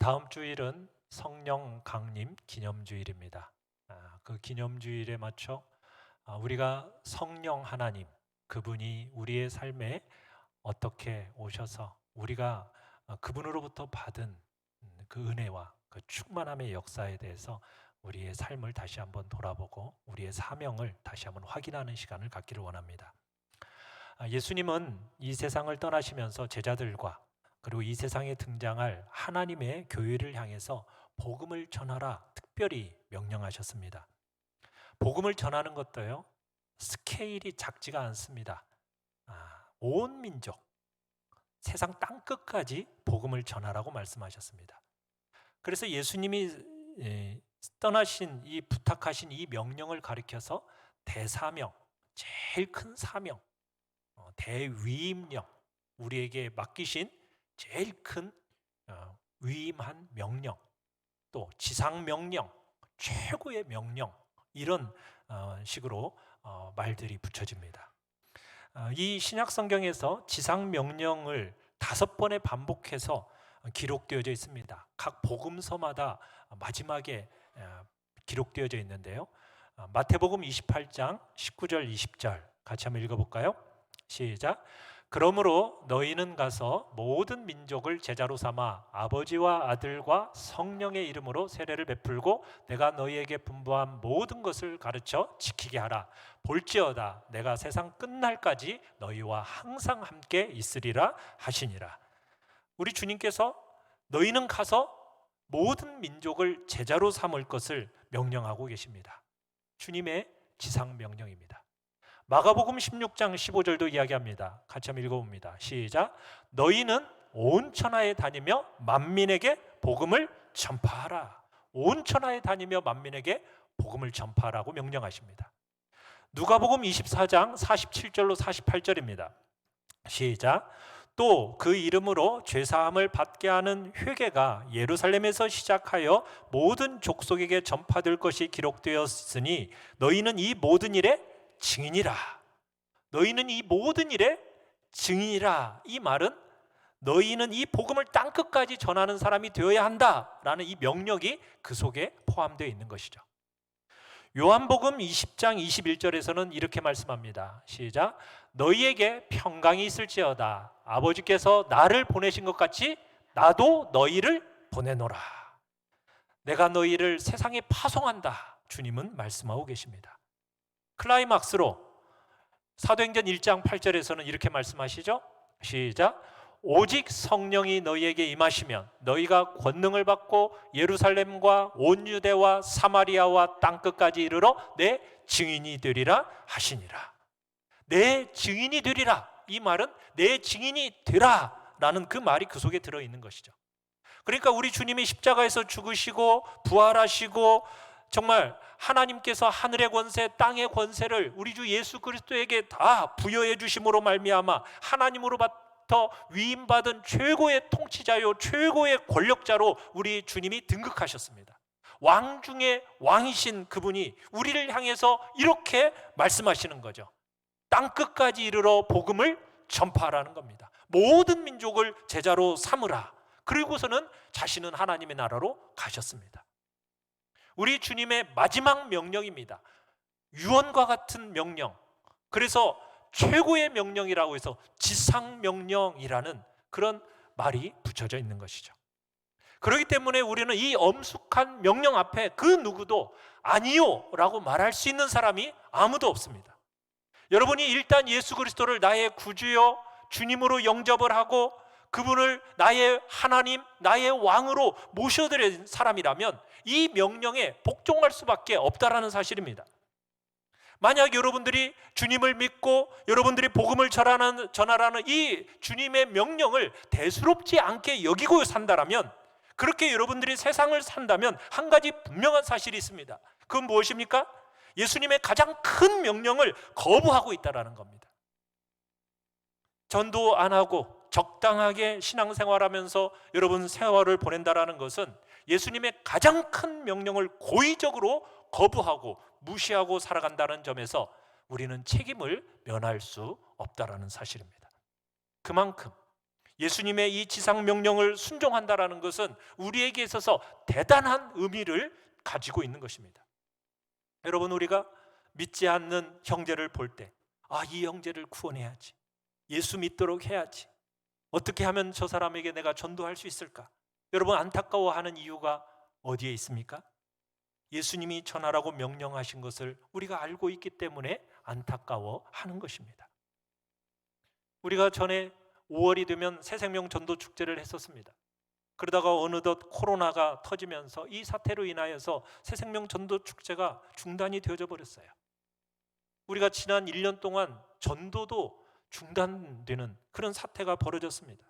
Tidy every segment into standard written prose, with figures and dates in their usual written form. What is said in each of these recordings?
다음 주일은 성령 강림 기념주일입니다. 그 기념주일에 맞춰 우리가 성령 하나님, 그분이 우리의 삶에 어떻게 오셔서 우리가 그분으로부터 받은 그 은혜와 그 충만함의 역사에 대해서 우리의 삶을 다시 한번 돌아보고 우리의 사명을 다시 한번 확인하는 시간을 갖기를 원합니다. 예수님은 이 세상을 떠나시면서 제자들과 그리고 이 세상에 등장할 하나님의 교회를 향해서 복음을 전하라 특별히 명령하셨습니다. 복음을 전하는 것도요, 스케일이 작지가 않습니다. 온 민족, 세상 땅끝까지 복음을 전하라고 말씀하셨습니다. 그래서 예수님이 떠나신 이 부탁하신 이 명령을 가리켜서 대사명, 제일 큰 사명, 대위임령, 우리에게 맡기신 제일 큰 위임한 명령, 또 지상명령, 최고의 명령, 이런 식으로 말들이 붙여집니다. 이 신약 성경에서 지상명령을 5번에 반복해서 기록되어져 있습니다. 각 복음서마다 마지막에 기록되어져 있는데요. 마태복음 28장 19절 20절 같이 한번 읽어볼까요? 시작. 그러므로 너희는 가서 모든 민족을 제자로 삼아 아버지와 아들과 성령의 이름으로 세례를 베풀고 내가 너희에게 분부한 모든 것을 가르쳐 지키게 하라. 볼지어다 내가 세상 끝날까지 너희와 항상 함께 있으리라 하시니라. 우리 주님께서 너희는 가서 모든 민족을 제자로 삼을 것을 명령하고 계십니다. 주님의 지상 명령입니다. 마가복음 16장 15절도 이야기합니다. 같이 한번 읽어봅니다. 시작. 너희는 온 천하에 다니며 만민에게 복음을 전파하라. 온 천하에 다니며 만민에게 복음을 전파하라고 명령하십니다. 누가복음 24장 47절로 48절입니다. 시작. 또 그 이름으로 죄사함을 받게 하는 회개가 예루살렘에서 시작하여 모든 족속에게 전파될 것이 기록되었으니 너희는 이 모든 일에 증인이라. 너희는 이 모든 일에 증인이라. 이 말은 너희는 이 복음을 땅끝까지 전하는 사람이 되어야 한다라는 이 명령이 그 속에 포함되어 있는 것이죠. 요한복음 20장 21절에서는 이렇게 말씀합니다. 시작. 너희에게 평강이 있을지어다. 아버지께서 나를 보내신 것 같이 나도 너희를 보내노라. 내가 너희를 세상에 파송한다. 주님은 말씀하고 계십니다. 클라이막스로 사도행전 1장 8절에서는 이렇게 말씀하시죠. 시작. 오직 성령이 너희에게 임하시면 너희가 권능을 받고 예루살렘과 온 유대와 사마리아와 땅끝까지 이르러 내 증인이 되리라 하시니라. 내 증인이 되리라. 이 말은 내 증인이 되라 라는 그 말이 그 속에 들어있는 것이죠. 그러니까 우리 주님이 십자가에서 죽으시고 부활하시고 정말 하나님께서 하늘의 권세, 땅의 권세를 우리 주 예수 그리스도에게 다 부여해 주심으로 말미암아 하나님으로부터 위임받은 최고의 통치자요 최고의 권력자로 우리 주님이 등극하셨습니다. 왕 중에 왕이신 그분이 우리를 향해서 이렇게 말씀하시는 거죠. 땅끝까지 이르러 복음을 전파하라는 겁니다. 모든 민족을 제자로 삼으라. 그리고서는 자신은 하나님의 나라로 가셨습니다. 우리 주님의 마지막 명령입니다. 유언과 같은 명령. 그래서 최고의 명령이라고 해서 지상명령이라는 그런 말이 붙여져 있는 것이죠. 그렇기 때문에 우리는 이 엄숙한 명령 앞에 그 누구도 아니요 라고 말할 수 있는 사람이 아무도 없습니다. 여러분이 일단 예수 그리스도를 나의 구주요 주님으로 영접을 하고 그분을 나의 하나님, 나의 왕으로 모셔드린 사람이라면 이 명령에 복종할 수밖에 없다라는 사실입니다. 만약 여러분들이 주님을 믿고 여러분들이 복음을 전하라는 이 주님의 명령을 대수롭지 않게 여기고 산다라면, 그렇게 여러분들이 세상을 산다면 한 가지 분명한 사실이 있습니다. 그건 무엇입니까? 예수님의 가장 큰 명령을 거부하고 있다는 겁니다. 전도 안 하고 적당하게 신앙생활하면서 여러분 세월을 보낸다라는 것은 예수님의 가장 큰 명령을 고의적으로 거부하고 무시하고 살아간다는 점에서 우리는 책임을 면할 수 없다라는 사실입니다. 그만큼 예수님의 이 지상 명령을 순종한다라는 것은 우리에게 있어서 대단한 의미를 가지고 있는 것입니다. 여러분, 우리가 믿지 않는 형제를 볼 때, 이 형제를 구원해야지, 예수 믿도록 해야지, 어떻게 하면 저 사람에게 내가 전도할 수 있을까? 여러분, 안타까워하는 이유가 어디에 있습니까? 예수님이 전하라고 명령하신 것을 우리가 알고 있기 때문에 안타까워하는 것입니다. 우리가 전에 5월이 되면 새생명 전도 축제를 했었습니다. 그러다가 어느덧 코로나가 터지면서 이 사태로 인하여서 새생명 전도 축제가 중단이 되어져 버렸어요. 우리가 지난 1년 동안 전도도 중단되는 그런 사태가 벌어졌습니다.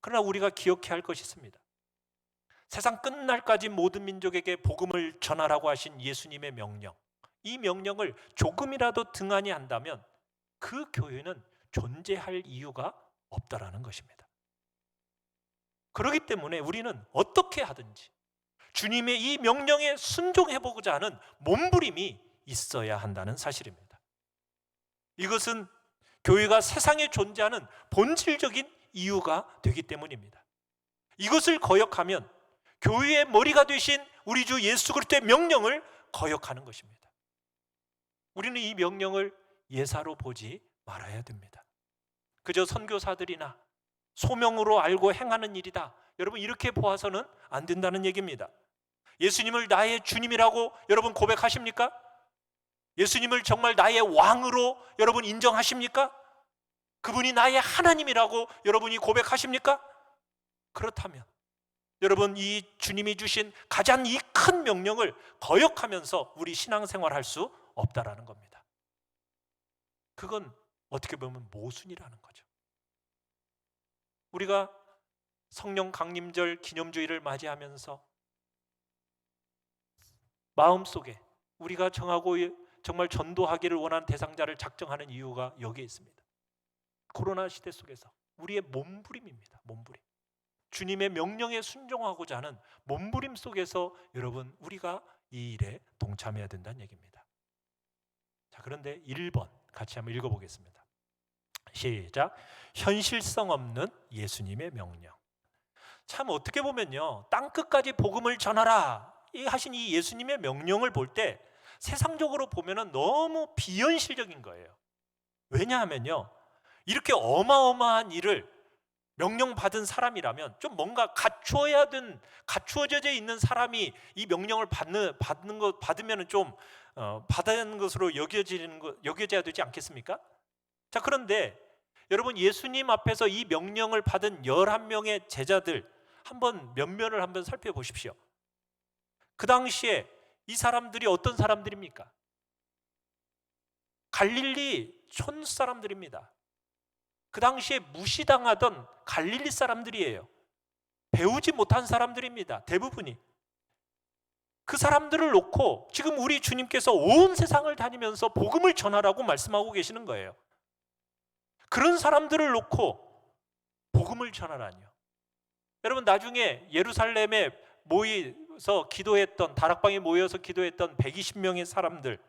그러나 우리가 기억해야 할 것이 있습니다. 세상 끝날까지 모든 민족에게 복음을 전하라고 하신 예수님의 명령, 이 명령을 조금이라도 등한히 한다면 그 교회는 존재할 이유가 없다라는 것입니다. 그렇기 때문에 우리는 어떻게 하든지 주님의 이 명령에 순종해 보고자 하는 몸부림이 있어야 한다는 사실입니다. 이것은 교회가 세상에 존재하는 본질적인 이유가 되기 때문입니다. 이것을 거역하면 교회의 머리가 되신 우리 주 예수 그리스도의 명령을 거역하는 것입니다. 우리는 이 명령을 예사로 보지 말아야 됩니다. 그저 선교사들이나 소명으로 알고 행하는 일이다, 여러분 이렇게 보아서는 안 된다는 얘기입니다. 예수님을 나의 주님이라고 여러분 고백하십니까? 예수님을 정말 나의 왕으로 여러분 인정하십니까? 그분이 나의 하나님이라고 여러분이 고백하십니까? 그렇다면 여러분, 이 주님이 주신 가장 이 큰 명령을 거역하면서 우리 신앙생활할 수 없다라는 겁니다. 그건 어떻게 보면 모순이라는 거죠. 우리가 성령 강림절 기념주일을 맞이하면서 마음속에 우리가 정하고 정말 전도하기를 원하는 대상자를 작정하는 이유가 여기에 있습니다. 코로나 시대 속에서 우리의 몸부림입니다. 몸부림. 주님의 명령에 순종하고자 하는 몸부림 속에서 여러분 우리가 이 일에 동참해야 된다는 얘기입니다. 자, 그런데 1번 같이 한번 읽어보겠습니다. 시작. 현실성 없는 예수님의 명령. 참 어떻게 보면요, 땅끝까지 복음을 전하라 하신 이 예수님의 명령을 볼 때 세상적으로 보면은 너무 비현실적인 거예요. 왜냐하면요, 이렇게 어마어마한 일을 명령받은 사람이라면 좀 뭔가 갖추어져 있는 사람이 이 명령을 받으면 좀 받은 것으로 여겨져야 되지 않겠습니까? 자, 그런데 여러분, 예수님 앞에서 이 명령을 받은 11명의 제자들 한번 면면을 한번 살펴보십시오. 그 당시에 이 사람들이 어떤 사람들입니까? 갈릴리 촌 사람들입니다. 그 당시에 무시당하던 갈릴리 사람들이에요. 배우지 못한 사람들입니다. 대부분이. 그 사람들을 놓고 지금 우리 주님께서 온 세상을 다니면서 복음을 전하라고 말씀하고 계시는 거예요. 그런 사람들을 놓고 복음을 전하라니요. 여러분, 나중에 예루살렘에 모여서 기도했던, 다락방에 모여서 기도했던 120명의 사람들,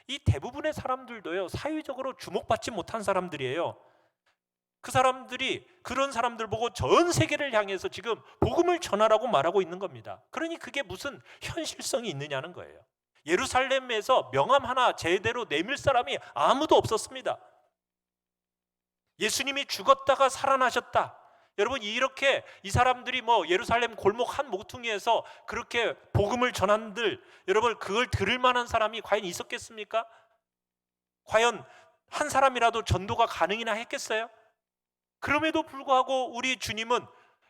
이 대부분의 사람들도요, 사회적으로 주목받지 못한 사람들이에요. 그 사람들이 그런 사람들 보고 전 세계를 향해서 지금 복음을 전하라고 말하고 있는 겁니다. 그러니 그게 무슨 현실성이 있느냐는 거예요. 예루살렘에서 명함 하나 제대로 내밀 사람이 아무도 없었습니다. 예수님이 죽었다가 살아나셨다. 여러분, 이렇게 이 사람들이 예루살렘 골목 한 모퉁이에서 그렇게 복음을 전한들, 여러분 그걸 들을 만한 사람이 과연 있었겠습니까? 과연 한 사람이라도 전도가 가능이나 했겠어요? 그럼에도 불구하고 우리 주님은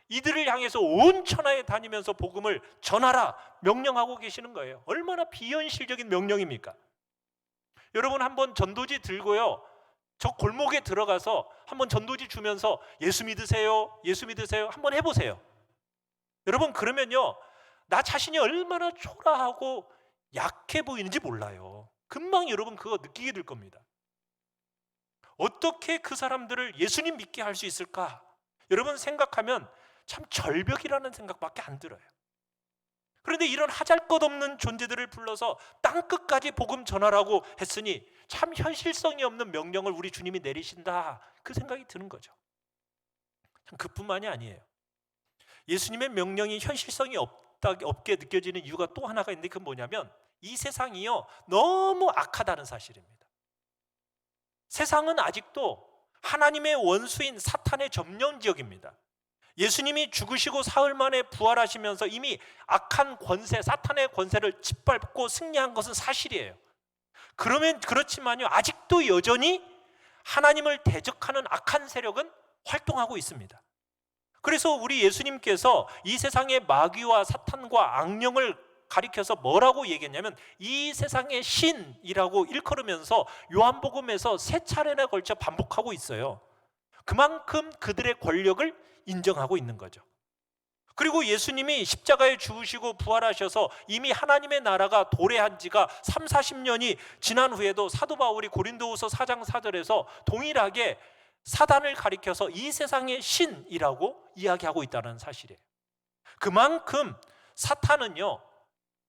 이들을 향해서 온 천하에 다니면서 복음을 전하라 명령하고 계시는 거예요. 얼마나 비현실적인 명령입니까? 여러분, 한번 전도지 들고요, 저 골목에 들어가서 한번 전도지 주면서 예수 믿으세요, 예수 믿으세요 한번 해보세요. 여러분, 그러면요, 나 자신이 얼마나 초라하고 약해 보이는지 몰라요. 금방 여러분 그거 느끼게 될 겁니다. 어떻게 그 사람들을 예수님 믿게 할 수 있을까? 여러분 생각하면 참 절벽이라는 생각밖에 안 들어요. 그런데 이런 하잘것없는 존재들을 불러서 땅끝까지 복음 전하라고 했으니 참 현실성이 없는 명령을 우리 주님이 내리신다, 그 생각이 드는 거죠. 그뿐만이 아니에요. 예수님의 명령이 현실성이 없게 느껴지는 이유가 또 하나가 있는데, 그건 뭐냐면 이 세상이요 너무 악하다는 사실입니다. 세상은 아직도 하나님의 원수인 사탄의 점령 지역입니다. 예수님이 죽으시고 사흘 만에 부활하시면서 이미 악한 권세, 사탄의 권세를 짓밟고 승리한 것은 사실이에요. 그렇지만요, 아직도 여전히 하나님을 대적하는 악한 세력은 활동하고 있습니다. 그래서 우리 예수님께서 이 세상의 마귀와 사탄과 악령을 가리켜서 뭐라고 얘기했냐면 이 세상의 신이라고 일컬으면서 요한복음에서 3차례나 걸쳐 반복하고 있어요. 그만큼 그들의 권력을 인정하고 있는 거죠. 그리고 예수님이 십자가에 죽으시고 부활하셔서 이미 하나님의 나라가 도래한 지가 30-40년이 지난 후에도 사도 바울이 고린도후서 4장 4절에서 동일하게 사단을 가리켜서 이 세상의 신이라고 이야기하고 있다는 사실이에요. 그만큼 사탄은요,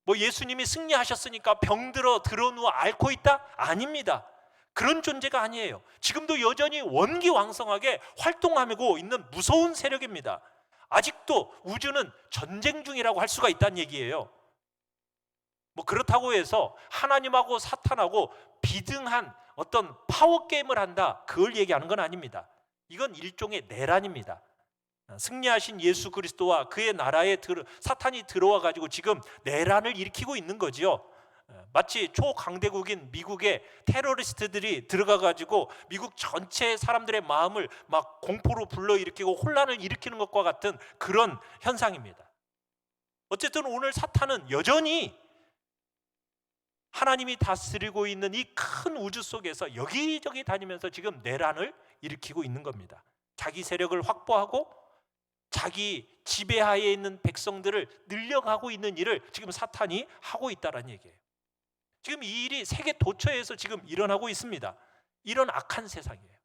뭐 예수님이 승리하셨으니까 병들어 드러누워 앓고 있다? 아닙니다. 그런 존재가 아니에요. 지금도 여전히 원기왕성하게 활동하고 있는 무서운 세력입니다. 아직도 우주는 전쟁 중이라고 할 수가 있다는 얘기예요. 뭐 그렇다고 해서 하나님하고 사탄하고 비등한 어떤 파워게임을 한다, 그걸 얘기하는 건 아닙니다. 이건 일종의 내란입니다. 승리하신 예수 그리스도와 그의 나라에 사탄이 들어와 가지고 지금 내란을 일으키고 있는 거지요. 마치 초강대국인 미국의 테러리스트들이 들어가 가지고 미국 전체 사람들의 마음을 막 공포로 불러일으키고 혼란을 일으키는 것과 같은 그런 현상입니다. 어쨌든 오늘 사탄은 여전히 하나님이 다스리고 있는 이 큰 우주 속에서 여기저기 다니면서 지금 내란을 일으키고 있는 겁니다. 자기 세력을 확보하고 자기 지배하에 있는 백성들을 늘려가고 있는 일을 지금 사탄이 하고 있다는 얘기예요. 지금 이 일이 세계 도처에서 지금 일어나고 있습니다. 이런 악한 세상이에요.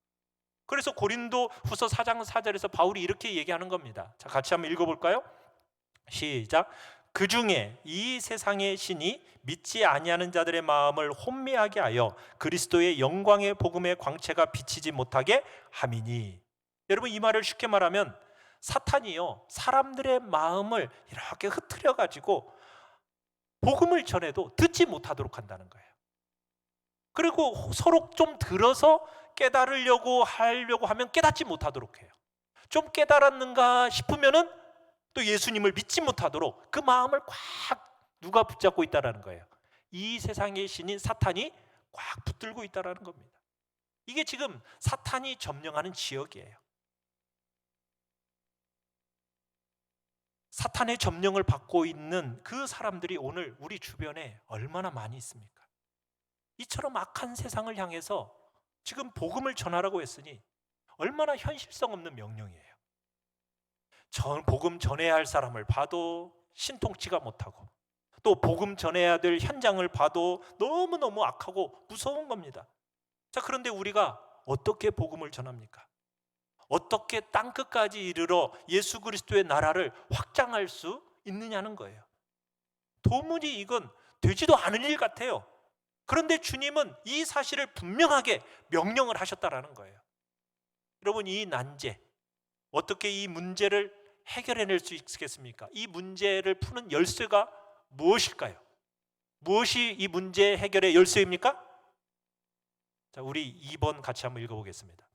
그래서 고린도 후서 4장 4절에서 바울이 이렇게 얘기하는 겁니다. 자, 같이 한번 읽어볼까요? 시작. 그 중에 이 세상의 신이 믿지 아니하는 자들의 마음을 혼미하게 하여 그리스도의 영광의 복음의 광채가 비치지 못하게 함이니. 여러분, 이 말을 쉽게 말하면 사탄이요 사람들의 마음을 이렇게 흐트려 가지고 복음을 전해도 듣지 못하도록 한다는 거예요. 그리고 서로 좀 들어서 깨달으려고 하면 깨닫지 못하도록 해요. 좀 깨달았는가 싶으면은 또 예수님을 믿지 못하도록 그 마음을 꽉 누가 붙잡고 있다는 거예요. 이 세상의 신인 사탄이 꽉 붙들고 있다는 겁니다. 이게 지금 사탄이 점령하는 지역이에요. 사탄의 점령을 받고 있는 그 사람들이 오늘 우리 주변에 얼마나 많이 있습니까? 이처럼 악한 세상을 향해서 지금 복음을 전하라고 했으니 얼마나 현실성 없는 명령이에요. 복음 전해야 할 사람을 봐도 신통치가 못하고 또 복음 전해야 될 현장을 봐도 너무너무 악하고 무서운 겁니다. 자, 그런데 우리가 어떻게 복음을 전합니까? 어떻게 땅끝까지 이르러 예수 그리스도의 나라를 확장할 수 있느냐는 거예요. 도무지 이건 되지도 않을 일 같아요. 그런데 주님은 이 사실을 분명하게 명령을 하셨다라는 거예요. 여러분, 이 난제, 어떻게 이 문제를 해결해낼 수 있겠습니까? 이 문제를 푸는 열쇠가 무엇일까요? 무엇이 이 문제 해결의 열쇠입니까? 자, 우리 2번 같이 한번 읽어보겠습니다.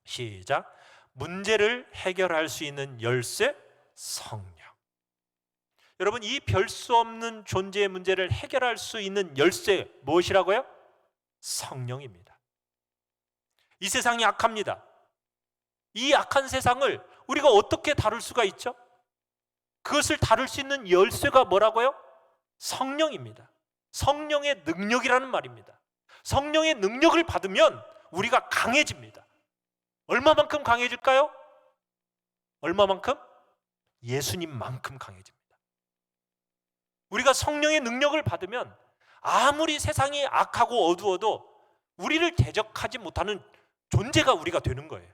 시작. 문제를 해결할 수 있는 열쇠, 성령. 여러분, 이 별 수 없는 존재의 문제를 해결할 수 있는 열쇠 무엇이라고요? 성령입니다. 이 세상이 악합니다. 이 악한 세상을 우리가 어떻게 다룰 수가 있죠? 그것을 다룰 수 있는 열쇠가 뭐라고요? 성령입니다. 성령의 능력이라는 말입니다. 성령의 능력을 받으면 우리가 강해집니다. 얼마만큼 강해질까요? 얼마만큼? 예수님만큼 강해집니다. 우리가 성령의 능력을 받으면 아무리 세상이 악하고 어두워도 우리를 대적하지 못하는 존재가 우리가 되는 거예요.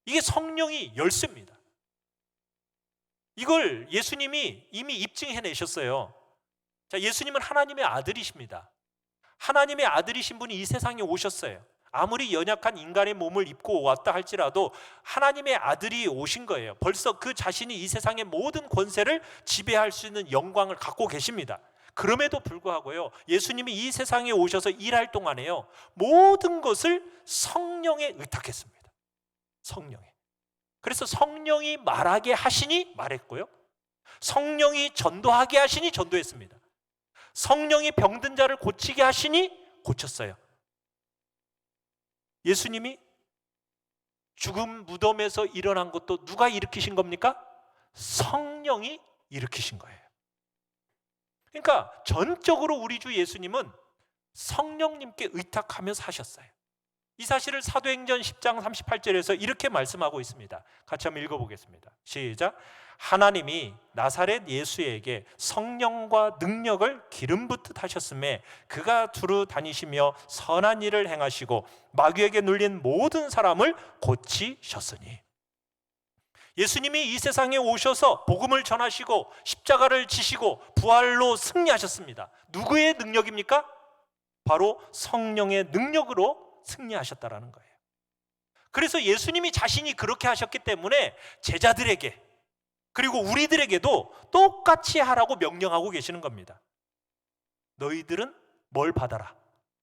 이게 성령이 열쇠입니다. 이걸 예수님이 이미 입증해내셨어요. 자, 예수님은 하나님의 아들이십니다. 하나님의 아들이신 분이 이 세상에 오셨어요. 아무리 연약한 인간의 몸을 입고 왔다 할지라도 하나님의 아들이 오신 거예요. 벌써 그 자신이 이 세상의 모든 권세를 지배할 수 있는 영광을 갖고 계십니다. 그럼에도 불구하고요, 예수님이 이 세상에 오셔서 일할 동안에요, 모든 것을 성령에 의탁했습니다. 성령에. 그래서 성령이 말하게 하시니 말했고요, 성령이 전도하게 하시니 전도했습니다. 성령이 병든 자를 고치게 하시니 고쳤어요. 예수님이 죽음 무덤에서 일어난 것도 누가 일으키신 겁니까? 성령이 일으키신 거예요. 그러니까 전적으로 우리 주 예수님은 성령님께 의탁하며 사셨어요. 이 사실을 사도행전 10장 38절에서 이렇게 말씀하고 있습니다. 같이 한번 읽어보겠습니다. 시작. 하나님이 나사렛 예수에게 성령과 능력을 기름 붓듯 하셨음에 그가 두루 다니시며 선한 일을 행하시고 마귀에게 눌린 모든 사람을 고치셨으니. 예수님이 이 세상에 오셔서 복음을 전하시고 십자가를 지시고 부활로 승리하셨습니다. 누구의 능력입니까? 바로 성령의 능력으로 승리하셨다라는 거예요. 그래서 예수님이 자신이 그렇게 하셨기 때문에 제자들에게, 그리고 우리들에게도 똑같이 하라고 명령하고 계시는 겁니다. 너희들은 뭘 받아라?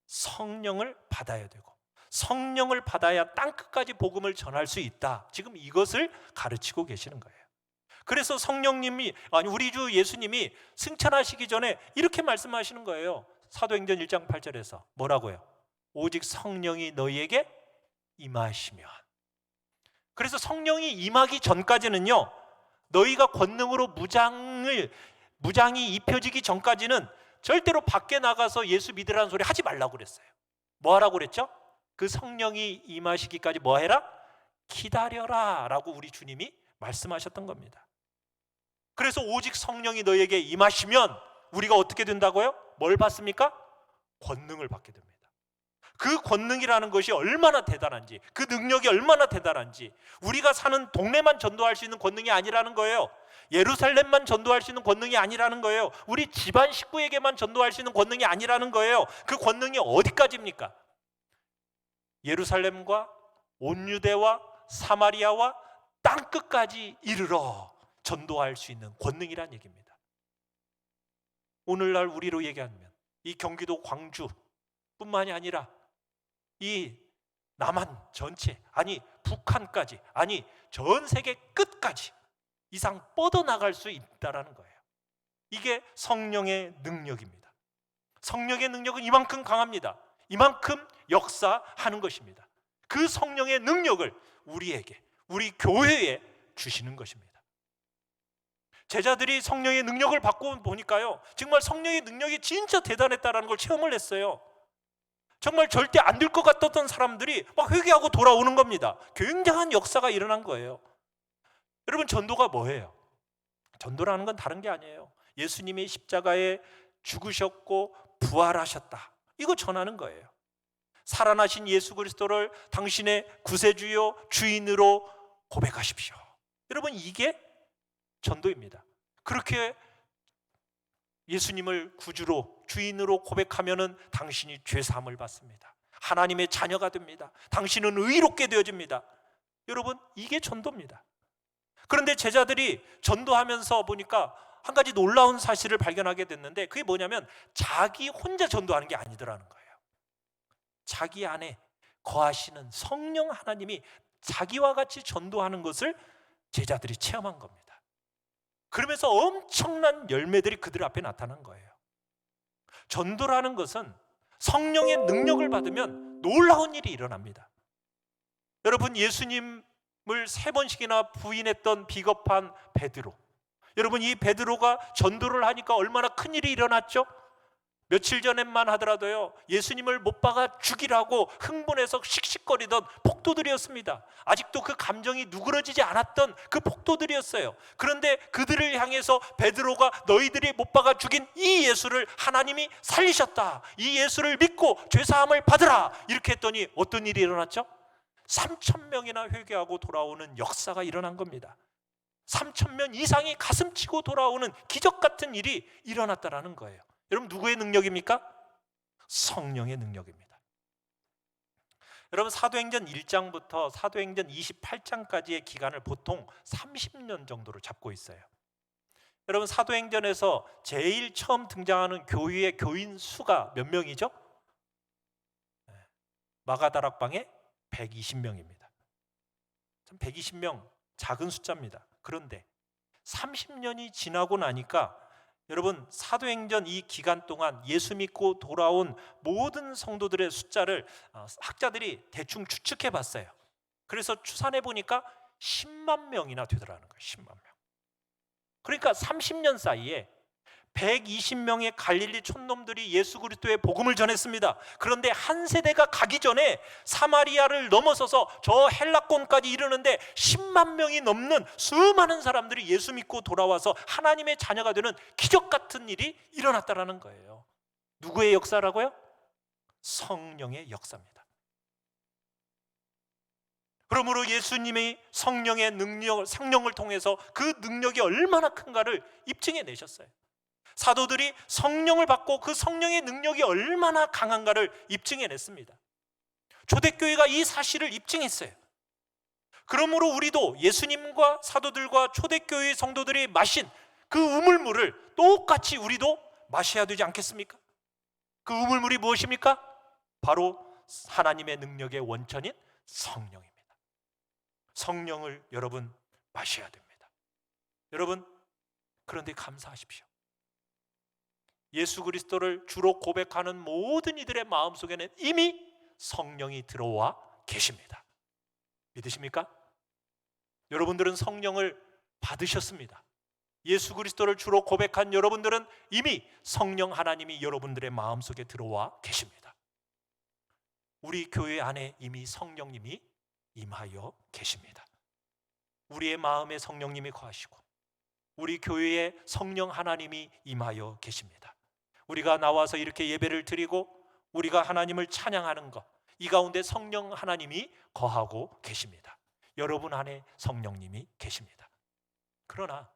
성령을 받아야 되고, 성령을 받아야 땅끝까지 복음을 전할 수 있다. 지금 이것을 가르치고 계시는 거예요. 그래서 성령님이, 아니 우리 주 예수님이 승천하시기 전에 이렇게 말씀하시는 거예요. 사도행전 1장 8절에서 뭐라고요? 오직 성령이 너희에게 임하시면. 그래서 성령이 임하기 전까지는요, 너희가 권능으로 무장이 입혀지기 전까지는 절대로 밖에 나가서 예수 믿으라는 소리 하지 말라고 그랬어요. 뭐 하라고 그랬죠? 그 성령이 임하시기까지 뭐 해라? 기다려라 라고 우리 주님이 말씀하셨던 겁니다. 그래서 오직 성령이 너희에게 임하시면 우리가 어떻게 된다고요? 뭘 받습니까? 권능을 받게 됩니다. 그 권능이라는 것이 얼마나 대단한지, 그 능력이 얼마나 대단한지, 우리가 사는 동네만 전도할 수 있는 권능이 아니라는 거예요. 예루살렘만 전도할 수 있는 권능이 아니라는 거예요. 우리 집안 식구에게만 전도할 수 있는 권능이 아니라는 거예요. 그 권능이 어디까지입니까? 예루살렘과 온 유대와 사마리아와 땅끝까지 이르러 전도할 수 있는 권능이란 얘기입니다. 오늘날 우리로 얘기하면 이 경기도 광주뿐만이 아니라 이 남한 전체, 아니 북한까지, 아니 전 세계 끝까지 이상 뻗어나갈 수 있다는 거예요. 이게 성령의 능력입니다. 성령의 능력은 이만큼 강합니다. 이만큼 역사하는 것입니다. 그 성령의 능력을 우리에게, 우리 교회에 주시는 것입니다. 제자들이 성령의 능력을 받고 보니까요, 정말 성령의 능력이 진짜 대단했다는 걸 체험을 했어요. 정말 절대 안 될 것 같았던 사람들이 막 회개하고 돌아오는 겁니다. 굉장한 역사가 일어난 거예요. 여러분, 전도가 뭐예요? 전도라는 건 다른 게 아니에요. 예수님이 십자가에 죽으셨고 부활하셨다, 이거 전하는 거예요. 살아나신 예수 그리스도를 당신의 구세주요 주인으로 고백하십시오. 여러분, 이게 전도입니다. 그렇게 예수님을 구주로, 주인으로 고백하면은 당신이 죄 사함을 받습니다. 하나님의 자녀가 됩니다. 당신은 의롭게 되어집니다. 여러분, 이게 전도입니다. 그런데 제자들이 전도하면서 보니까 한 가지 놀라운 사실을 발견하게 됐는데, 그게 뭐냐면 자기 혼자 전도하는 게 아니더라는 거예요. 자기 안에 거하시는 성령 하나님이 자기와 같이 전도하는 것을 제자들이 체험한 겁니다. 그러면서 엄청난 열매들이 그들 앞에 나타난 거예요. 전도라는 것은 성령의 능력을 받으면 놀라운 일이 일어납니다. 여러분, 예수님을 3번씩이나 부인했던 비겁한 베드로, 여러분, 이 베드로가 전도를 하니까 얼마나 큰 일이 일어났죠? 며칠 전에만 하더라도요, 예수님을 못 박아 죽이라고 흥분해서 씩씩거리던 폭도들이었습니다. 아직도 그 감정이 누그러지지 않았던 그 폭도들이었어요. 그런데 그들을 향해서 베드로가 너희들이 못 박아 죽인 이 예수를 하나님이 살리셨다, 이 예수를 믿고 죄사함을 받으라, 이렇게 했더니 어떤 일이 일어났죠? 3,000명이나 회개하고 돌아오는 역사가 일어난 겁니다. 3,000명 이상이 가슴치고 돌아오는 기적 같은 일이 일어났다라는 거예요. 여러분, 누구의 능력입니까? 성령의 능력입니다. 여러분 사도행전 1장부터 사도행전 28장까지의 기간을 보통 30년 정도로 잡고 있어요. 여러분 사도행전에서 제일 처음 등장하는 교회의 교인 수가 몇 명이죠? 마가다락방에 120명입니다. 120명 작은 숫자입니다. 그런데 30년이 지나고 나니까 여러분 사도행전 이 기간 동안 예수 믿고 돌아온 모든 성도들의 숫자를 학자들이 대충 추측해 봤어요. 그래서 추산해 보니까 10만 명이나 되더라는 거예요. 10만 명. 그러니까 30년 사이에 120명의 갈릴리 촌놈들이 예수 그리스도의 복음을 전했습니다. 그런데 한 세대가 가기 전에 사마리아를 넘어서서 저 헬라권까지 이르는데 10만 명이 넘는 수많은 사람들이 예수 믿고 돌아와서 하나님의 자녀가 되는 기적 같은 일이 일어났다라는 거예요. 누구의 역사라고요? 성령의 역사입니다. 그러므로 예수님이 성령의 능력, 성령을 통해서 그 능력이 얼마나 큰가를 입증해 내셨어요. 사도들이 성령을 받고 그 성령의 능력이 얼마나 강한가를 입증해 냈습니다. 초대교회가 이 사실을 입증했어요. 그러므로 우리도 예수님과 사도들과 초대교회 성도들이 마신 그 우물물을 똑같이 우리도 마셔야 되지 않겠습니까? 그 우물물이 무엇입니까? 바로 하나님의 능력의 원천인 성령입니다. 성령을 여러분 마셔야 됩니다. 여러분 그런데 감사하십시오. 예수 그리스도를 주로 고백하는 모든 이들의 마음속에는 이미 성령이 들어와 계십니다. 믿으십니까? 여러분들은 성령을 받으셨습니다. 예수 그리스도를 주로 고백한 여러분들은 이미 성령 하나님이 여러분들의 마음속에 들어와 계십니다. 우리 교회 안에 이미 성령님이 임하여 계십니다. 우리의 마음에 성령님이 거하시고 우리 교회에 성령 하나님이 임하여 계십니다. 우리가 나와서 이렇게 예배를 드리고 우리가 하나님을 찬양하는 것, 이 가운데 성령 하나님이 거하고 계십니다. 여러분 안에 성령님이 계십니다. 그러나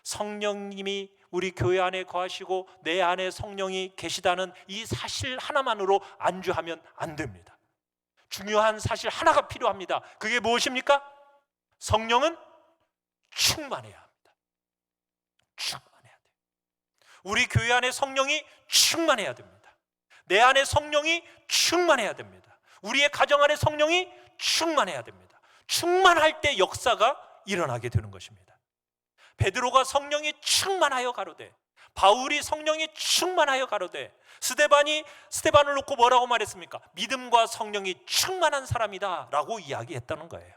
성령님이 우리 교회 안에 거하시고 내 안에 성령이 계시다는 이 사실 하나만으로 안주하면 안 됩니다. 중요한 사실 하나가 필요합니다. 그게 무엇입니까? 성령은 충만해야 합니다. 충만해야 돼요. 우리 교회 안에 성령이 충만해야 됩니다. 내 안에 성령이 충만해야 됩니다. 우리의 가정 안에 성령이 충만해야 됩니다. 충만할 때 역사가 일어나게 되는 것입니다. 베드로가 성령이 충만하여 가로되, 바울이 성령이 충만하여 가로되, 스데반을 놓고 뭐라고 말했습니까? 믿음과 성령이 충만한 사람이다 라고 이야기했다는 거예요.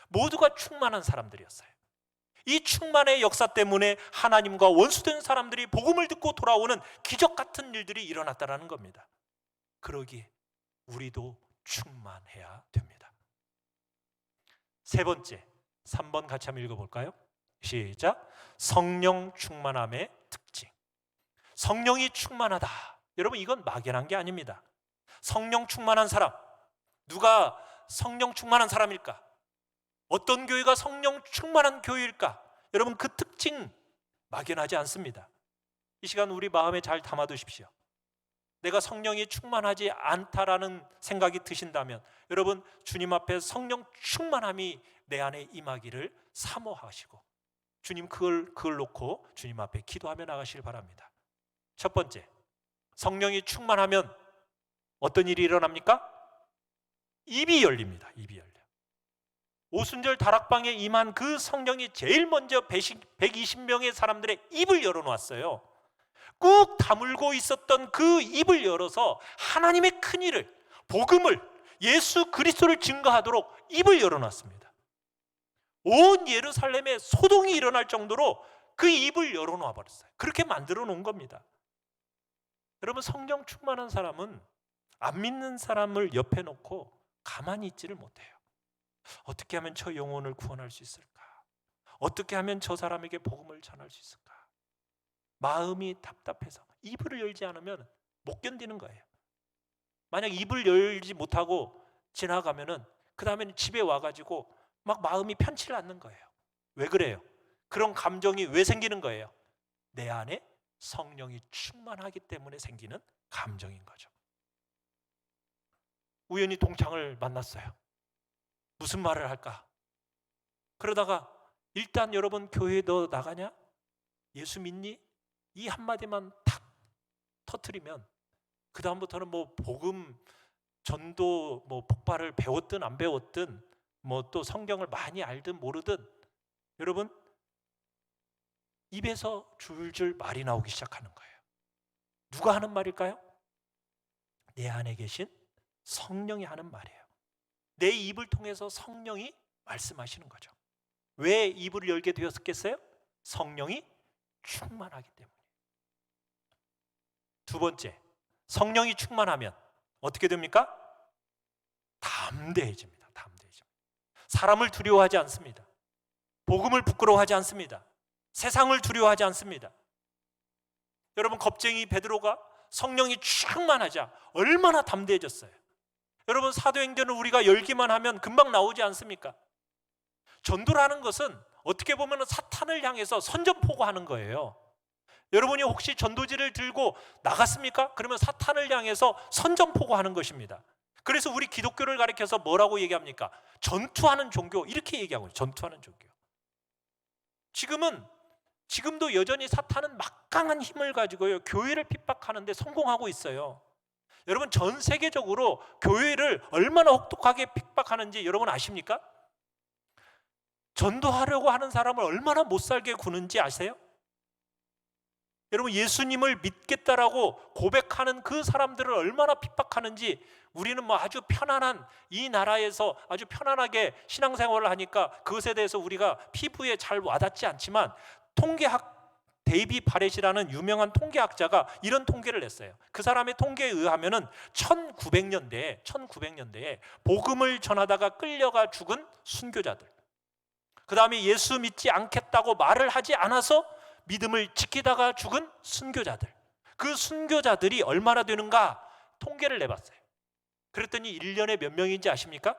모두가 충만한 사람들이었어요. 이 충만의 역사 때문에 하나님과 원수된 사람들이 복음을 듣고 돌아오는 기적 같은 일들이 일어났다는 겁니다. 그러기에 우리도 충만해야 됩니다. 세 번째, 3번 같이 한번 읽어볼까요? 시작. 성령 충만함의 특징. 성령이 충만하다. 여러분 이건 막연한 게 아닙니다. 성령 충만한 사람, 누가 성령 충만한 사람일까? 어떤 교회가 성령 충만한 교회일까? 여러분 그 특징 막연하지 않습니다. 이 시간 우리 마음에 잘 담아두십시오. 내가 성령이 충만하지 않다라는 생각이 드신다면 여러분 주님 앞에 성령 충만함이 내 안에 임하기를 사모하시고 주님 그걸 놓고 주님 앞에 기도하며 나가시길 바랍니다. 첫 번째, 성령이 충만하면 어떤 일이 일어납니까? 입이 열립니다. 입이 열려. 오순절 다락방에 임한 그 성령이 제일 먼저 120명의 사람들의 입을 열어놓았어요. 꾹 다물고 있었던 그 입을 열어서 하나님의 큰 일을, 복음을, 예수 그리스도를 증거하도록 입을 열어놨습니다. 온 예루살렘에 소동이 일어날 정도로 그 입을 열어놓아 버렸어요. 그렇게 만들어 놓은 겁니다. 여러분 성령 충만한 사람은 안 믿는 사람을 옆에 놓고 가만히 있지를 못해요. 어떻게 하면 저 영혼을 구원할 수 있을까? 어떻게 하면 저 사람에게 복음을 전할 수 있을까? 마음이 답답해서 입을 열지 않으면 못 견디는 거예요. 만약 입을 열지 못하고 지나가면은 그 다음에는 집에 와가지고 막 마음이 편치를 않는 거예요. 왜 그래요? 그런 감정이 왜 생기는 거예요? 내 안에 성령이 충만하기 때문에 생기는 감정인 거죠. 우연히 동창을 만났어요. 무슨 말을 할까? 그러다가 일단 여러분 교회에 너 나가냐? 예수 믿니? 이 한마디만 탁 터뜨리면 그 다음부터는 뭐 복음 전도 뭐 폭발을 배웠든 안 배웠든 뭐 또 성경을 많이 알든 모르든 여러분 입에서 줄줄 말이 나오기 시작하는 거예요. 누가 하는 말일까요? 내 안에 계신 성령이 하는 말이에요. 내 입을 통해서 성령이 말씀하시는 거죠. 왜 입을 열게 되었겠어요? 성령이 충만하기 때문에. 두 번째, 성령이 충만하면 어떻게 됩니까? 담대해집니다. 담대해집니다. 사람을 두려워하지 않습니다. 복음을 부끄러워하지 않습니다. 세상을 두려워하지 않습니다. 여러분 겁쟁이 베드로가 성령이 충만하자 얼마나 담대해졌어요. 여러분 사도행전을 우리가 열기만 하면 금방 나오지 않습니까? 전도라는 것은 어떻게 보면 사탄을 향해서 선전포고하는 거예요. 여러분이 혹시 전도지를 들고 나갔습니까? 그러면 사탄을 향해서 선전포고하는 것입니다. 그래서 우리 기독교를 가리켜서 뭐라고 얘기합니까? 전투하는 종교, 이렇게 얘기하고 있어요. 전투하는 종교. 지금도 여전히 사탄은 막강한 힘을 가지고요 교회를 핍박하는데 성공하고 있어요. 여러분 전 세계적으로 교회를 얼마나 혹독하게 핍박하는지 여러분 아십니까? 전도하려고 하는 사람을 얼마나 못살게 구는지 아세요? 여러분 예수님을 믿겠다라고 고백하는 그 사람들을 얼마나 핍박하는지 우리는 뭐 아주 편안한 이 나라에서 아주 편안하게 신앙생활을 하니까 그것에 대해서 우리가 피부에 잘 와닿지 않지만 통계학 데이비 바렛이라는 유명한 통계학자가 이런 통계를 냈어요. 그 사람의 통계에 의하면은 1900년대에 복음을 전하다가 끌려가 죽은 순교자들, 그 다음에 예수 믿지 않겠다고 말을 하지 않아서 믿음을 지키다가 죽은 순교자들, 그 순교자들이 얼마나 되는가 통계를 내봤어요. 그랬더니 1년에 몇 명인지 아십니까?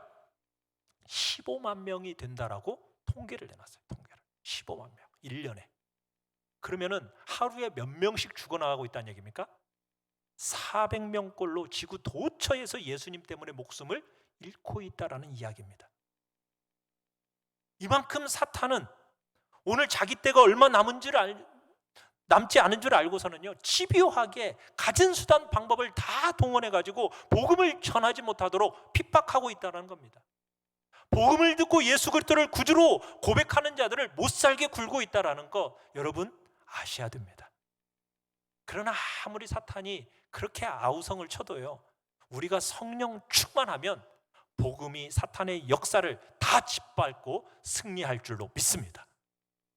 15만 명이 된다라고 통계를 내놨어요. 통계를 15만 명 1년에. 그러면은 하루에 몇 명씩 죽어나가고 있다는 얘기입니까? 400명꼴로 지구 도처에서 예수님 때문에 목숨을 잃고 있다라는 이야기입니다. 이만큼 사탄은 오늘 자기 때가 얼마 남지 않은 줄 알고서는요 집요하게 가진 수단 방법을 다 동원해가지고 복음을 전하지 못하도록 핍박하고 있다는 겁니다. 복음을 듣고 예수 그리스도를 구주로 고백하는 자들을 못살게 굴고 있다는 거 여러분 아셔야 됩니다. 그러나 아무리 사탄이 그렇게 아우성을 쳐도요 우리가 성령 충만하면 복음이 사탄의 역사를 다 짓밟고 승리할 줄로 믿습니다.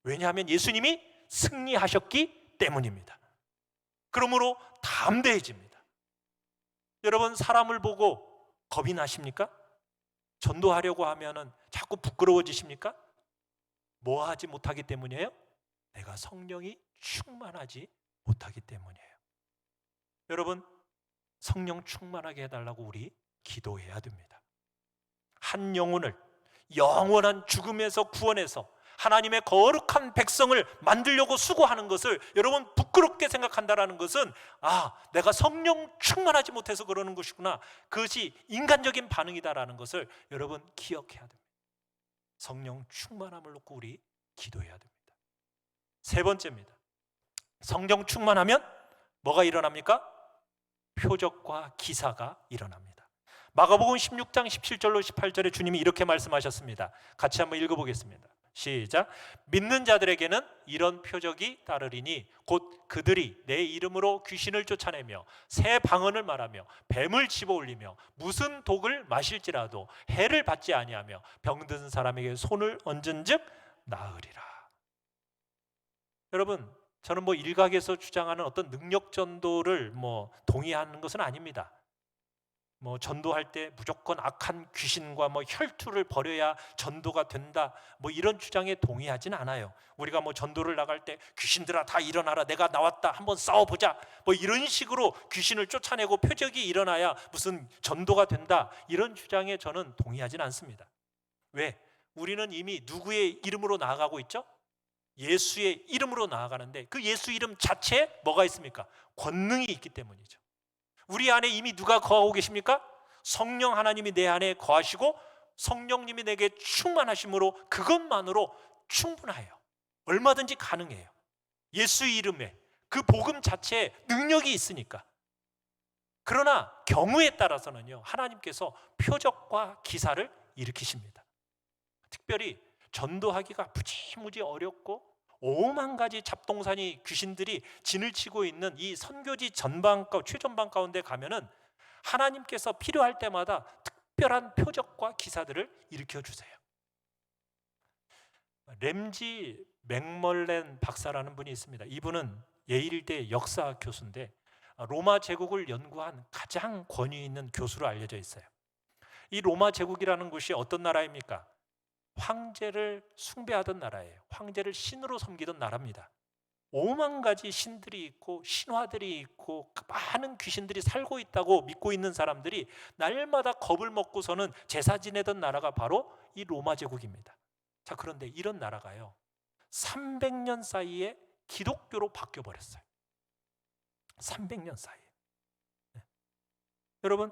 왜냐하면 예수님이 승리하셨기 때문입니다. 그러므로 담대해집니다. 여러분 사람을 보고 겁이 나십니까? 전도하려고 하면은 자꾸 부끄러워지십니까? 뭐 하지 못하기 때문이에요? 내가 성령이 충만하지 못하기 때문이에요. 여러분 성령 충만하게 해달라고 우리 기도해야 됩니다. 한 영혼을 영원한 죽음에서 구원해서 하나님의 거룩한 백성을 만들려고 수고하는 것을 여러분 부끄럽게 생각한다는 것은 내가 성령 충만하지 못해서 그러는 것이구나, 그것이 인간적인 반응이다라는 것을 여러분 기억해야 됩니다. 성령 충만함을 놓고 우리 기도해야 됩니다. 세 번째입니다. 성령 충만하면 뭐가 일어납니까? 표적과 기사가 일어납니다. 마가복음 16장 17절로 18절에 주님이 이렇게 말씀하셨습니다. 같이 한번 읽어보겠습니다. 시작. 믿는 자들에게는 이런 표적이 따르리니 곧 그들이 내 이름으로 귀신을 쫓아내며 새 방언을 말하며 뱀을 집어올리며 무슨 독을 마실지라도 해를 받지 아니하며 병든 사람에게 손을 얹은즉 나으리라. 여러분 저는 일각에서 주장하는 어떤 능력 전도를 동의하는 것은 아닙니다. 전도할 때 무조건 악한 귀신과 혈투를 벌여야 전도가 된다, 이런 주장에 동의하지는 않아요. 우리가 전도를 나갈 때 귀신들아 다 일어나라, 내가 나왔다, 한번 싸워보자, 이런 식으로 귀신을 쫓아내고 표적이 일어나야 무슨 전도가 된다, 이런 주장에 저는 동의하지는 않습니다. 왜? 우리는 이미 누구의 이름으로 나아가고 있죠? 예수의 이름으로 나아가는데 그 예수 이름 자체에 뭐가 있습니까? 권능이 있기 때문이죠. 우리 안에 이미 누가 거하고 계십니까? 성령 하나님이 내 안에 거하시고 성령님이 내게 충만하심으로 그것만으로 충분해요. 얼마든지 가능해요. 예수 이름에 그 복음 자체에 능력이 있으니까. 그러나 경우에 따라서는요, 하나님께서 표적과 기사를 일으키십니다. 특별히 전도하기가 무지무지 어렵고 오만 가지 잡동사니 귀신들이 진을 치고 있는 이 선교지 최전방 가운데 가면은 하나님께서 필요할 때마다 특별한 표적과 기사들을 일으켜 주세요. 램지 맥멀렌 박사라는 분이 있습니다. 이분은 예일대 역사 교수인데 로마 제국을 연구한 가장 권위 있는 교수로 알려져 있어요. 이 로마 제국이라는 곳이 어떤 나라입니까? 황제를 숭배하던 나라예요. 황제를 신으로 섬기던 나라입니다. 오만 가지 신들이 있고 신화들이 있고 많은 귀신들이 살고 있다고 믿고 있는 사람들이 날마다 겁을 먹고서는 제사 지내던 나라가 바로 이 로마 제국입니다. 자, 그런데 이런 나라가요 300년 사이에 기독교로 바뀌어 버렸어요. 300년 사이에. 네. 여러분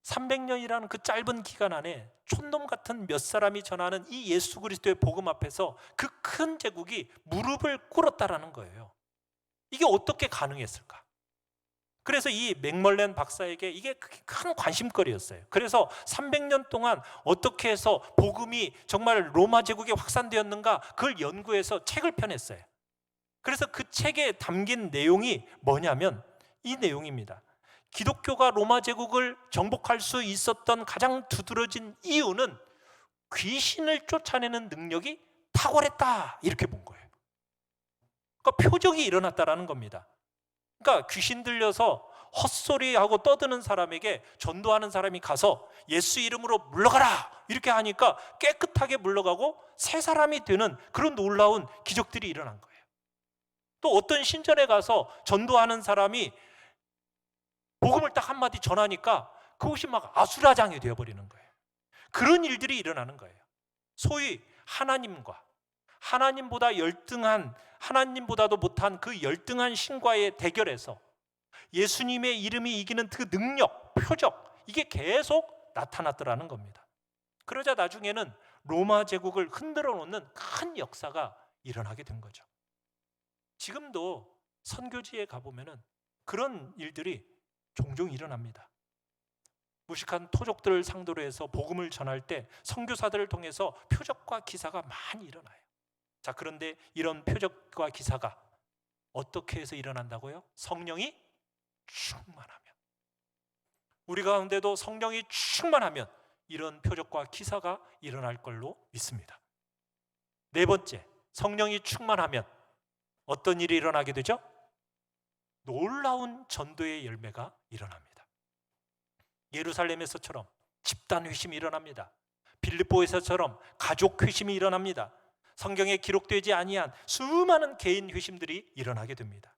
300년이라는 그 짧은 기간 안에 촌놈 같은 몇 사람이 전하는 이 예수 그리스도의 복음 앞에서 그 큰 제국이 무릎을 꿇었다라는 거예요. 이게 어떻게 가능했을까? 그래서 이 맥멀렌 박사에게 이게 큰 관심거리였어요. 그래서 300년 동안 어떻게 해서 복음이 정말 로마 제국에 확산되었는가 그걸 연구해서 책을 펴냈어요. 그래서 그 책에 담긴 내용이 뭐냐면 이 내용입니다. 기독교가 로마 제국을 정복할 수 있었던 가장 두드러진 이유는 귀신을 쫓아내는 능력이 탁월했다, 이렇게 본 거예요. 그러니까 표적이 일어났다라는 겁니다. 그러니까 귀신 들려서 헛소리하고 떠드는 사람에게 전도하는 사람이 가서 예수 이름으로 물러가라 이렇게 하니까 깨끗하게 물러가고 새 사람이 되는 그런 놀라운 기적들이 일어난 거예요. 또 어떤 신전에 가서 전도하는 사람이 복음을 딱 한마디 전하니까 그것이 막 아수라장이 되어버리는 거예요. 그런 일들이 일어나는 거예요. 소위 하나님보다 열등한, 하나님보다도 못한 그 열등한 신과의 대결에서 예수님의 이름이 이기는 그 능력, 표적, 이게 계속 나타났더라는 겁니다. 그러자 나중에는 로마 제국을 흔들어 놓는 큰 역사가 일어나게 된 거죠. 지금도 선교지에 가보면은 그런 일들이 종종 일어납니다. 무식한 토족들을 상대로 해서 복음을 전할 때 선교사들을 통해서 표적과 기사가 많이 일어나요. 자, 그런데 이런 표적과 기사가 어떻게 해서 일어난다고요? 성령이 충만하면. 우리 가운데도 성령이 충만하면 이런 표적과 기사가 일어날 걸로 믿습니다. 네 번째, 성령이 충만하면 어떤 일이 일어나게 되죠? 놀라운 전도의 열매가 일어납니다. 예루살렘에서처럼 집단 회심이 일어납니다. 빌립보에서처럼 가족 회심이 일어납니다. 성경에 기록되지 아니한 수많은 개인 회심들이 일어나게 됩니다.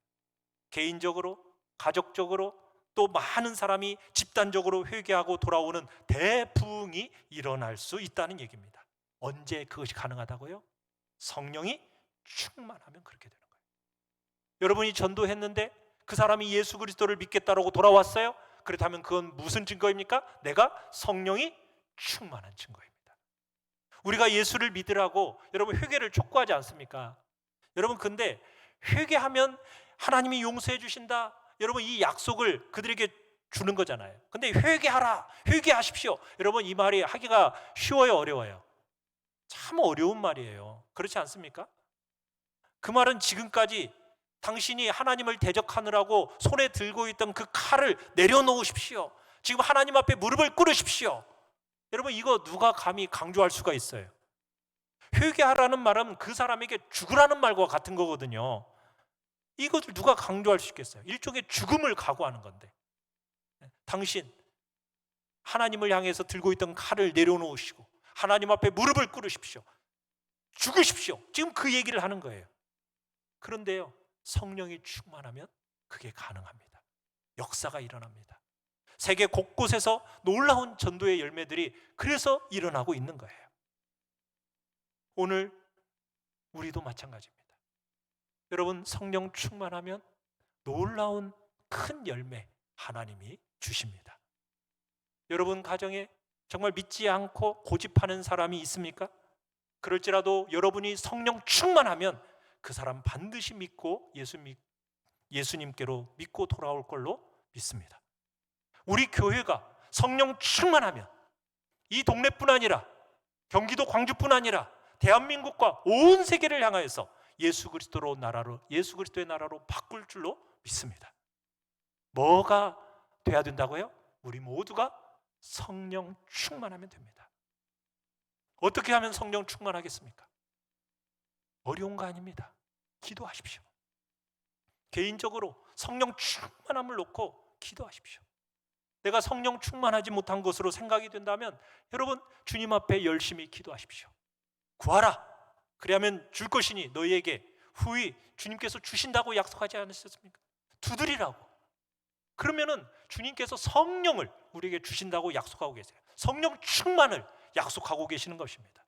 개인적으로, 가족적으로 또 많은 사람이 집단적으로 회개하고 돌아오는 대부흥이 일어날 수 있다는 얘기입니다. 언제 그것이 가능하다고요? 성령이 충만하면 그렇게 되는 거예요. 여러분이 전도했는데 그 사람이 예수 그리스도를 믿겠다라고 돌아왔어요? 그렇다면 그건 무슨 증거입니까? 내가 성령이 충만한 증거입니다. 우리가 예수를 믿으라고 여러분 회개를 촉구하지 않습니까? 여러분 근데 회개하면 하나님이 용서해 주신다, 여러분 이 약속을 그들에게 주는 거잖아요. 근데 회개하라, 회개하십시오, 여러분 이 말이 하기가 쉬워요, 어려워요? 참 어려운 말이에요. 그렇지 않습니까? 그 말은 지금까지 당신이 하나님을 대적하느라고 손에 들고 있던 그 칼을 내려놓으십시오. 지금 하나님 앞에 무릎을 꿇으십시오. 여러분 이거 누가 감히 강조할 수가 있어요? 회개하라는 말은 그 사람에게 죽으라는 말과 같은 거거든요. 이것을 누가 강조할 수 있겠어요? 일종의 죽음을 각오하는 건데, 당신 하나님을 향해서 들고 있던 칼을 내려놓으시고 하나님 앞에 무릎을 꿇으십시오. 죽으십시오. 지금 그 얘기를 하는 거예요. 그런데요, 성령이 충만하면 그게 가능합니다. 역사가 일어납니다. 세계 곳곳에서 놀라운 전도의 열매들이 그래서 일어나고 있는 거예요. 오늘 우리도 마찬가지입니다. 여러분 성령 충만하면 놀라운 큰 열매 하나님이 주십니다. 여러분 가정에 정말 믿지 않고 고집하는 사람이 있습니까? 그럴지라도 여러분이 성령 충만하면 그 사람 반드시 믿고 예수님께로 믿고 돌아올 걸로 믿습니다. 우리 교회가 성령 충만하면 이 동네뿐 아니라 경기도 광주뿐 아니라 대한민국과 온 세계를 향하여서 예수 그리스도의 나라로 바꿀 줄로 믿습니다. 뭐가 돼야 된다고요? 우리 모두가 성령 충만하면 됩니다. 어떻게 하면 성령 충만하겠습니까? 어려운 거 아닙니다. 기도하십시오. 개인적으로 성령 충만함을 놓고 기도하십시오. 내가 성령 충만하지 못한 것으로 생각이 된다면 여러분 주님 앞에 열심히 기도하십시오. 구하라. 그리하면 줄 것이니 너희에게 후히 주님께서 주신다고 약속하지 않으셨습니까? 두드리라고. 그러면은 주님께서 성령을 우리에게 주신다고 약속하고 계세요. 성령 충만을 약속하고 계시는 것입니다.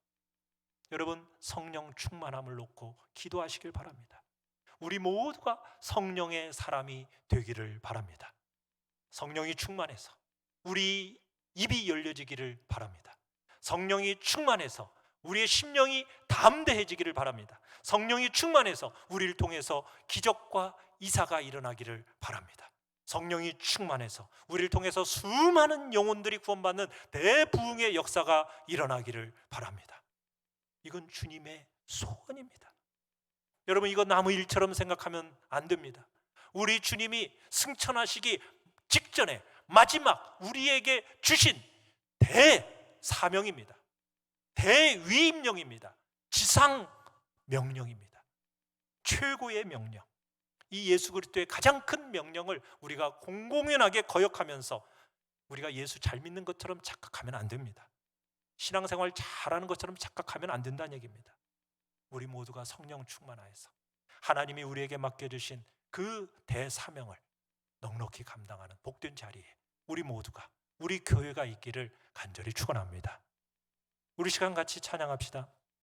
여러분 성령 충만함을 놓고 기도하시길 바랍니다. 우리 모두가 성령의 사람이 되기를 바랍니다. 성령이 충만해서 우리 입이 열려지기를 바랍니다. 성령이 충만해서 우리의 심령이 담대해지기를 바랍니다. 성령이 충만해서 우리를 통해서 기적과 이사가 일어나기를 바랍니다. 성령이 충만해서 우리를 통해서 수많은 영혼들이 구원받는 대부흥의 역사가 일어나기를 바랍니다. 이건 주님의 소원입니다. 여러분 이거 나무 일처럼 생각하면 안 됩니다. 우리 주님이 승천하시기 직전에 마지막 우리에게 주신 대사명입니다. 대위임령입니다. 지상 명령입니다. 최고의 명령. 이 예수 그리스도의 가장 큰 명령을 우리가 공공연하게 거역하면서 우리가 예수 잘 믿는 것처럼 착각하면 안 됩니다. 신앙생활 잘하는 것처럼 착각하면 안 된다는 얘기입니다. 우리 모두가 성령 충만하여서 하나님이 우리에게 맡겨주신 그 대사명을 넉넉히 감당하는 복된 자리에 우리 모두가 우리 교회가 있기를 간절히 축원합니다. 우리 시간 같이 찬양합시다.